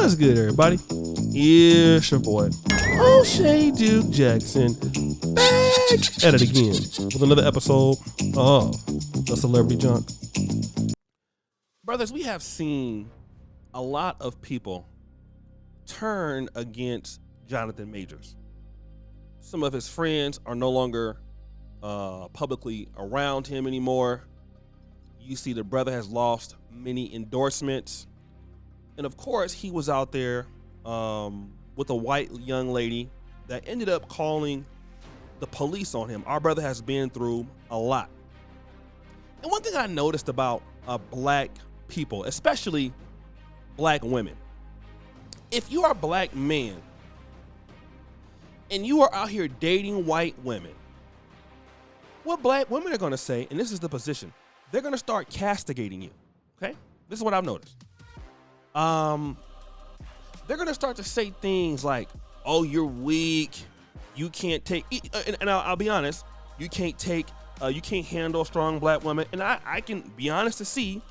What's good, everybody? It's your boy, O'Shea Duke Jackson, back at it again with another episode of The Celebrity Junk. Brothers, we have seen a lot of people turn against Jonathan Majors. Some of his friends are no longer publicly around him anymore. You see the brother has lost many endorsements. And of course, he was out there with a white young lady that ended up calling the police on him. Our brother has been through a lot. And one thing I noticed about black people, especially black women, if you are a black man and you are out here dating white women, what black women are going to say, and this is the position, they're going to start castigating you, okay? This is what I've noticed. They're going to start to say things like, oh, you're weak, you can't take, and I'll be honest, you can't handle a strong black woman, and I can be honest to see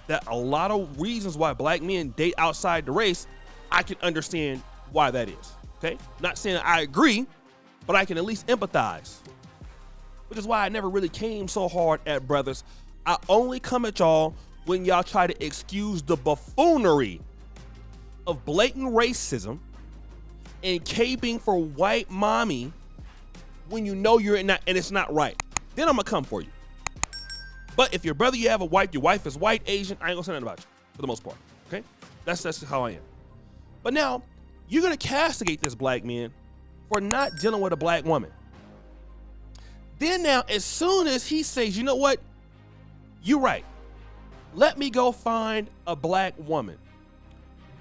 that a lot of reasons why black men date outside the race, I can understand why that is, okay? Not saying I agree, but I can at least empathize, which is why I never really came so hard at brothers. I only come at y'all when y'all try to excuse the buffoonery of blatant racism and caping for white mommy when you know you're not, and it's not right. Then I'm gonna come for you. But if your brother, you have a wife, your wife is white, Asian, I ain't gonna say nothing about you for the most part. Okay, that's just how I am. But now you're gonna castigate this black man for not dealing with a black woman. Then now, as soon as he says, you know what, you're right, let me go find a black woman.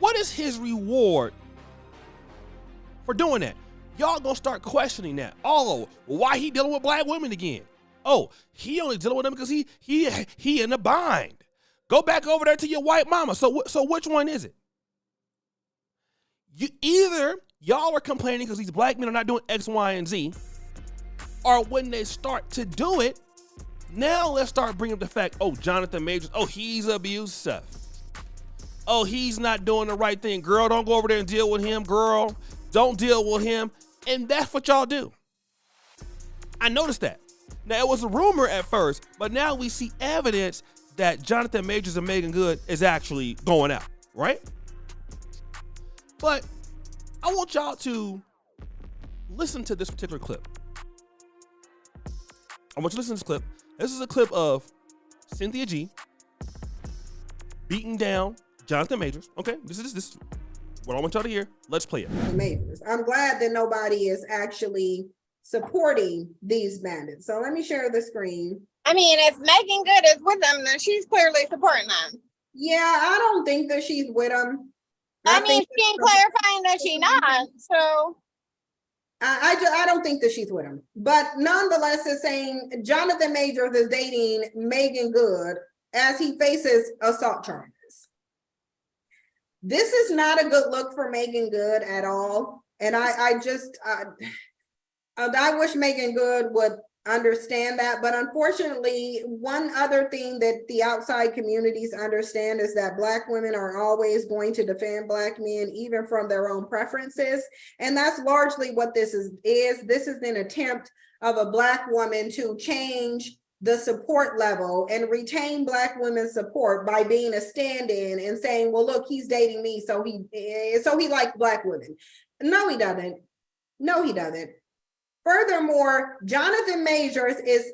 What is his reward for doing that? Y'all gonna start questioning that. Oh, why he dealing with black women again? Oh, he only dealing with them because he in a bind. Go back over there to your white mama. So which one is it? Either y'all are complaining because these black men are not doing X, Y, and Z, or when they start to do it, now let's start bringing up the fact, oh, Jonathan Majors, oh, he's abusive. Oh, he's not doing the right thing. Girl, don't go over there and deal with him. Girl, don't deal with him. And that's what y'all do. I noticed that. Now, it was a rumor at first, but now we see evidence that Jonathan Majors and Meagan Good is actually going out, right? But I want y'all to listen to this particular clip. I want you to listen to this clip. This is a clip of Cynthia G beating down Jonathan Majors. Okay, this is what I want y'all to hear. Let's play it. Majors. I'm glad that nobody is actually supporting these bandits. So let me share the screen. I mean, if Meagan Good is with them, then she's clearly supporting them. Yeah, I don't think that she's with them. I mean, she's clarifying that she's not. So I don't think that she's with him. But nonetheless, is saying Jonathan Majors is dating Meagan Good as he faces assault charges. This is not a good look for Meagan Good at all. And I wish Meagan Good would understand that. But unfortunately, one other thing that the outside communities understand is that Black women are always going to defend Black men, even from their own preferences. And that's largely what this is. This is an attempt of a Black woman to change the support level and retain Black women's support by being a stand-in and saying, well, look, he's dating me, so he likes Black women. No, he doesn't. No, he doesn't. Furthermore, Jonathan Majors is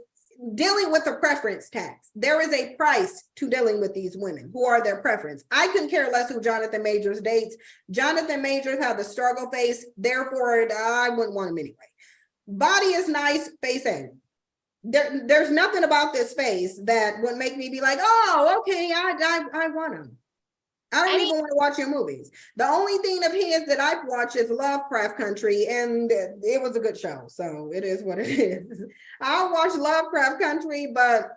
dealing with a preference tax. There is a price to dealing with these women who are their preference. I couldn't care less who Jonathan Majors dates. Jonathan Majors had the struggle face, therefore I wouldn't want him anyway. Body is nice, face ain't. There's nothing about this face that would make me be like, oh, okay, I want him. I don't even want to watch your movies. The only thing of his that I've watched is Lovecraft Country, and it was a good show, so it is what it is. I'll watch Lovecraft Country, but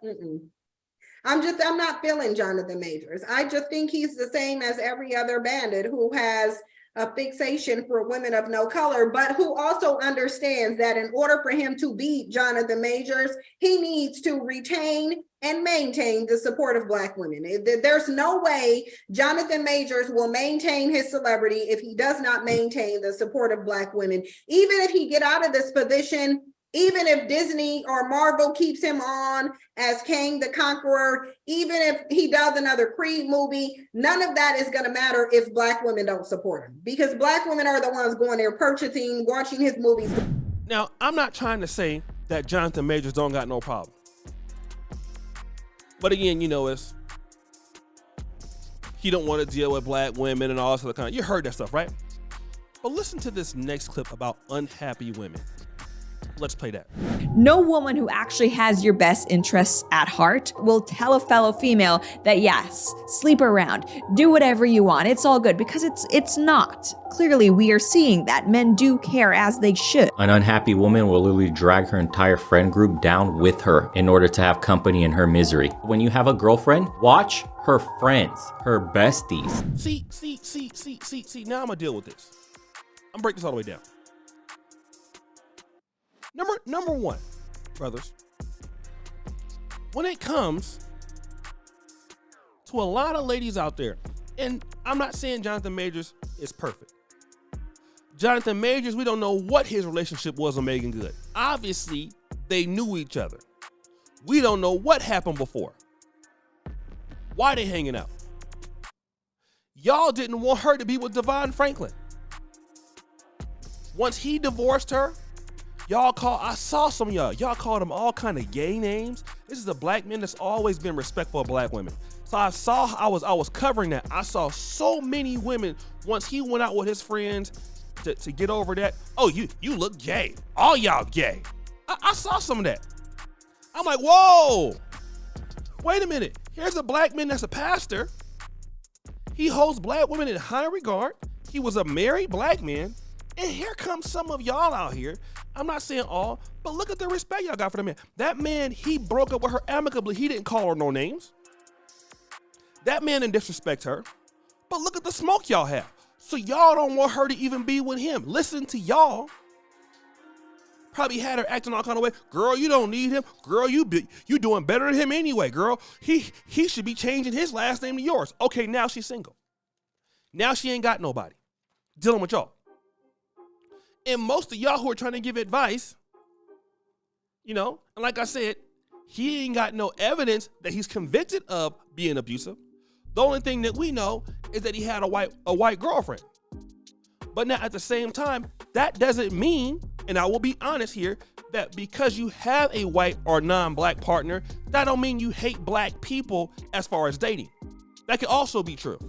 I'm not feeling Jonathan Majors. I just think he's the same as every other bandit who has a fixation for women of no color, but who also understands that in order for him to beat Jonathan Majors, he needs to retain and maintain the support of Black women. There's no way Jonathan Majors will maintain his celebrity if he does not maintain the support of Black women. Even if he get out of this position, even if Disney or Marvel keeps him on as King the Conqueror, even if he does another Creed movie, none of that is going to matter if Black women don't support him, because Black women are the ones going there purchasing, watching his movies. Now, I'm not trying to say that Jonathan Majors don't got no problem. But again, you know, he don't want to deal with Black women and all this other kind. You heard that stuff, right? But listen to this next clip about unhappy women. Let's play that. No woman who actually has your best interests at heart will tell a fellow female that yes, sleep around, do whatever you want, it's all good, because it's not. Clearly, we are seeing that men do care, as they should. An unhappy woman will literally drag her entire friend group down with her in order to have company in her misery. When you have a girlfriend, watch her friends, her besties. See, now I'm gonna deal with this. I'm gonna break this all the way down. Number one, brothers, when it comes to a lot of ladies out there, and I'm not saying Jonathan Majors is perfect. Jonathan Majors, we don't know what his relationship was with Meagan Good. Obviously, they knew each other. We don't know what happened before. Why they hanging out? Y'all didn't want her to be with Devon Franklin. Once he divorced her, I saw some of y'all called him all kind of gay names. This is a Black man that's always been respectful of Black women. So I was covering that. I saw so many women, once he went out with his friends to get over that. Oh, you look gay. All y'all gay. I saw some of that. I'm like, whoa, wait a minute. Here's a Black man that's a pastor. He holds Black women in high regard. He was a married Black man. And here comes some of y'all out here. I'm not saying all, but look at the respect y'all got for the man. That man, he broke up with her amicably. He didn't call her no names. That man didn't disrespect her. But look at the smoke y'all have. So y'all don't want her to even be with him. Listen to y'all. Probably had her acting all kind of way. Girl, you don't need him. Girl, you doing better than him anyway, girl. He should be changing his last name to yours. Okay, now she's single. Now she ain't got nobody dealing with y'all. And most of y'all who are trying to give advice, and like I said, he ain't got no evidence that he's convicted of being abusive. The only thing that we know is that he had a white girlfriend. But now at the same time, that doesn't mean, and I will be honest here, that because you have a white or non-Black partner, that don't mean you hate Black people as far as dating. That could also be true.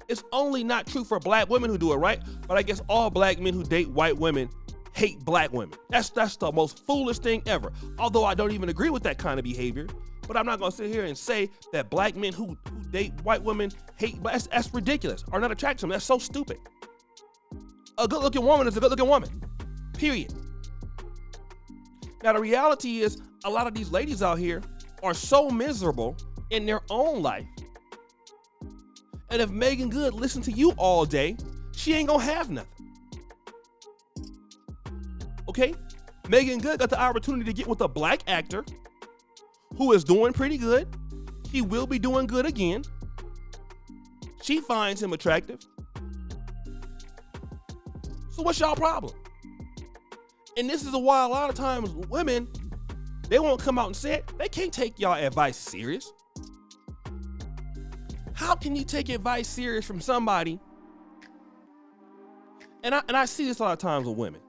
It's only not true for Black women who do it, right? But I guess all Black men who date white women hate Black women. That's the most foolish thing ever. Although I don't even agree with that kind of behavior, but I'm not gonna sit here and say that Black men who date white women hate. That's ridiculous. Or not attracted to them. That's so stupid. A good-looking woman is a good-looking woman. Period. Now the reality is, a lot of these ladies out here are so miserable in their own life. And if Meagan Good listened to you all day, she ain't gonna have nothing. Okay? Meagan Good got the opportunity to get with a Black actor who is doing pretty good. He will be doing good again. She finds him attractive. So what's y'all problem? And this is why a lot of times women, they won't come out and say it. They can't take y'all advice serious. How can you take advice serious from somebody? And I see this a lot of times with women.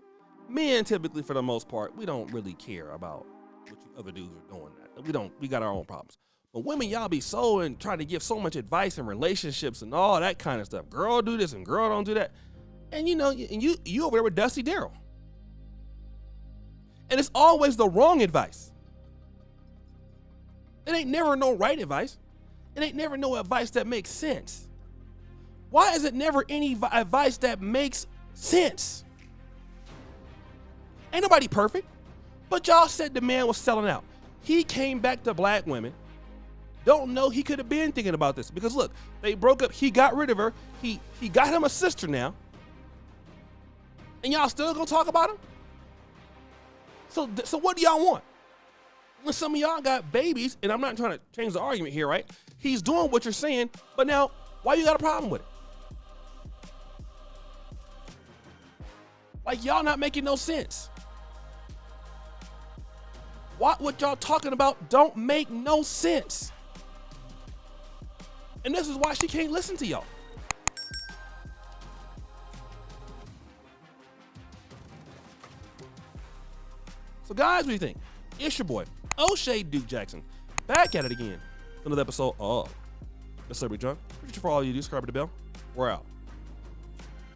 Men typically, for the most part, we don't really care about what you other dudes are doing. We got our own problems. But women, y'all be so and trying to give so much advice in relationships and all that kind of stuff. Girl, do this and girl, don't do that. And you over there with Dusty Darrell. And it's always the wrong advice. It ain't never no right advice. It ain't never no advice that makes sense. Why is it never any advice that makes sense? Ain't nobody perfect, but y'all said the man was selling out. He came back to Black women, don't know he could have been thinking about this. Because look, they broke up. He got rid of her. He got him a sister now. And y'all still gonna talk about him? So what do y'all want? When some of y'all got babies, and I'm not trying to change the argument here, right? He's doing what you're saying, but now, why you got a problem with it? Like, y'all not making no sense. What y'all talking about don't make no sense. And this is why she can't listen to y'all. So guys, what do you think? It's your boy, O'Shea Duke Jackson, back at it again. Another episode of The Celebrity Junk. Appreciate you for all you do. Subscribe to the bell. We're out.